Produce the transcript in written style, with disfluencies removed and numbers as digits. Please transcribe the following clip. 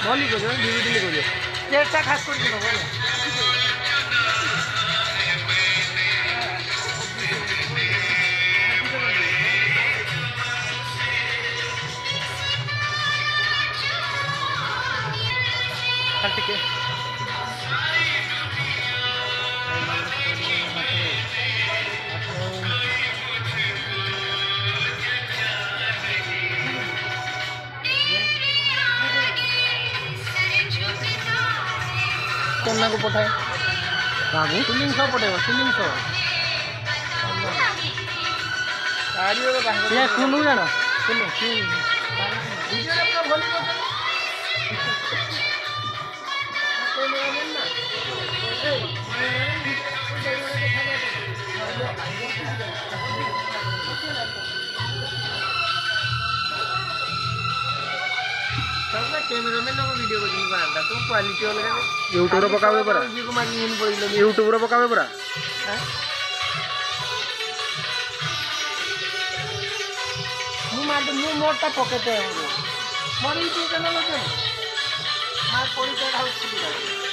भली कर धीरे धीरे कर स्टेजटा खास कर दिनो बोले ठीक है कन्या को पठाए सिलिंग शो पठेब सिलिंग शो सुनू जान कैमरामैन वीडियो को तुम क्वालिटी अलग यूट्यूब पकावे परा यूट्यूब पकावे परा मु मोटा पकेते मोर यूट्यूब चैनल मार पड़ी